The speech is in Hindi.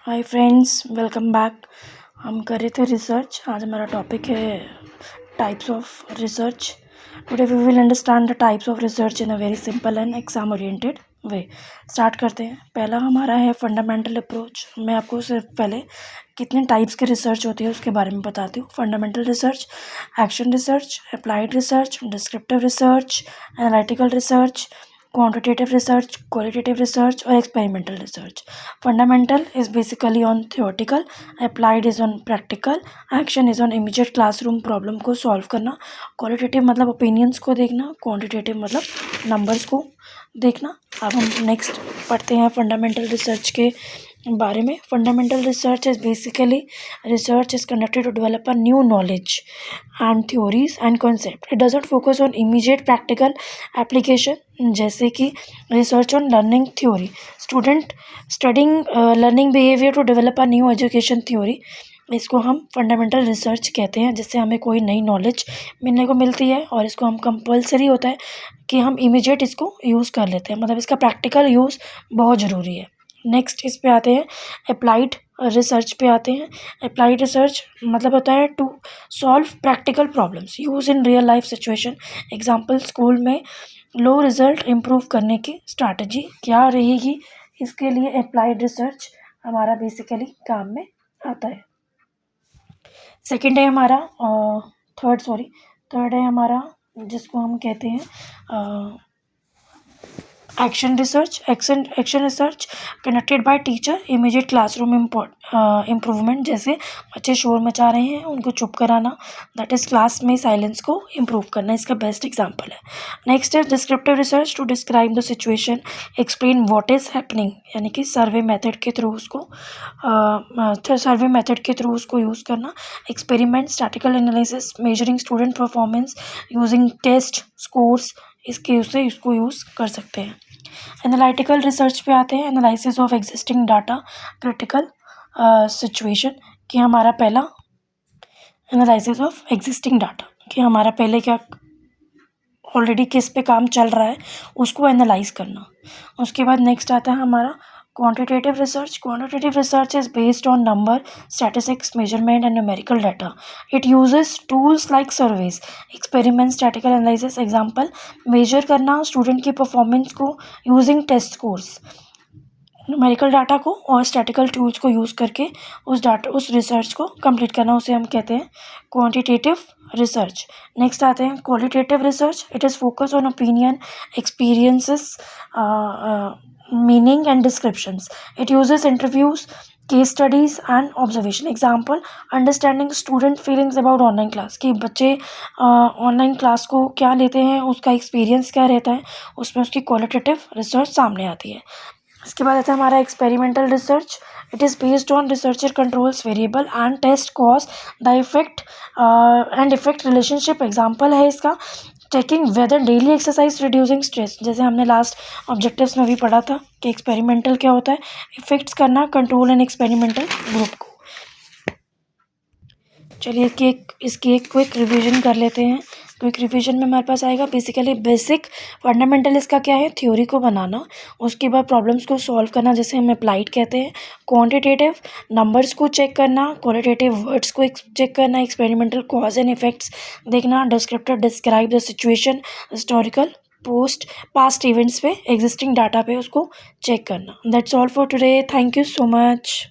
Hi friends, welcome back. हम कर रहे थे रिसर्च। आज हमारा टॉपिक है types of research. Today we will understand the types of research in a very simple and exam oriented way. Start करते हैं। पहला हमारा है फंडामेंटल अप्रोच। मैं आपको सिर्फ पहले कितने टाइप्स के रिसर्च होती है उसके बारे में बताती हूँ। Fundamental research, action research, applied research, descriptive research, analytical research, quantitative research, qualitative research और experimental research. Fundamental is basically on theoretical, applied is on practical, action is on immediate classroom problem को solve करना, qualitative मतलब opinions को देखना, quantitative मतलब numbers को देखना। अब हम next पढ़ते हैं fundamental research के बारे में। Fundamental research is basically research is conducted to develop a new knowledge and theories and concept. It doesn't focus on immediate practical application, जैसे कि research on learning theory, student studying learning behaviour to develop a new education theory. इसको हम फंडामेंटल रिसर्च कहते हैं, जिससे हमें कोई नई नॉलेज मिलने को मिलती है और इसको हम कंपलसरी होता है कि हम इमीडिएट इसको यूज़ कर लेते हैं, मतलब इसका प्रैक्टिकल यूज़ बहुत ज़रूरी है। नेक्स्ट इस पे आते हैं अप्लाइड रिसर्च पे आते हैं। अप्लाइड रिसर्च मतलब होता है to solve practical problems use in real life situation. Example, school में लो रिजल्ट इम्प्रूव करने की स्ट्रैटेजी क्या रहेगी, इसके लिए अप्लाइड रिसर्च हमारा बेसिकली काम में आता है। सेकंड है हमारा थर्ड है हमारा जिसको हम कहते हैं action research. Action research conducted by teacher, immediate classroom improvement, जैसे बच्चे शोर मचा रहे हैं उनको चुप कराना, दैट इज़ क्लास में साइलेंस को इम्प्रूव करना, इसका बेस्ट एग्जांपल है। नेक्स्ट है descriptive research, to describe the situation, explain what is happening, यानी कि सर्वे मेथड के थ्रू उसको यूज़ करना। Experiment, statistical analysis, measuring student performance using test scores, इसके उससे इसको यूज़ कर सकते हैं। एनालिटिकल रिसर्च पे आते हैं। Analysis of existing data, critical situation, कि हमारा पहला एनालिसिस ऑफ एग्जिस्टिंग डाटा, कि हमारा पहले क्या ऑलरेडी किस पे काम चल रहा है उसको एनालाइज करना। उसके बाद नेक्स्ट आता है हमारा quantitative research. Quantitative research is based on number, statistics, measurement and numerical data. It uses tools like surveys, experiment, statistical analysis. Example, measure करना स्टूडेंट की परफॉर्मेंस को using test scores, numerical data को और स्टैटिकल टूल्स को यूज़ करके उस रिसर्च को कंप्लीट करना, उसे हम कहते हैं क्वांटिटेटिव रिसर्च। नेक्स्ट आते हैं qualitative research. It is focus on opinion, experiences, meaning and descriptions. It uses interviews, case studies and observation. Example, understanding student feelings about online class, कि बच्चे ऑनलाइन क्लास को क्या लेते हैं, उसका एक्सपीरियंस क्या रहता है, उसमें उसकी क्वालिटेटिव रिसर्च सामने आती है। इसके बाद आता है हमारा experimental research. It is based on researcher controls variable and test cause the effect relationship. Example है इसका, checking whether daily exercise reducing stress, जैसे हमने लास्ट ऑब्जेक्टिव्स में भी पढ़ा था कि एक्सपेरिमेंटल क्या होता है, इफेक्ट्स करना कंट्रोल एंड एक्सपेरिमेंटल ग्रुप को। चलिए इसकी एक क्विक रिवीजन कर लेते हैं। क्विक रिवीजन में हमारे पास आएगा बेसिकली बेसिक फंडामेंटल इसका क्या है, थ्योरी को बनाना, उसके बाद प्रॉब्लम्स को सॉल्व करना जैसे हम अप्लाइड कहते हैं, क्वांटिटेटिव नंबर्स को चेक करना, क्वालिटेटिव वर्ड्स को चेक करना, एक्सपेरिमेंटल कॉज एंड इफेक्ट्स देखना, descriptive describe the situation, historical past events पे, एग्जिस्टिंग डाटा पे उसको चेक करना। That's all for today. Thank you so much.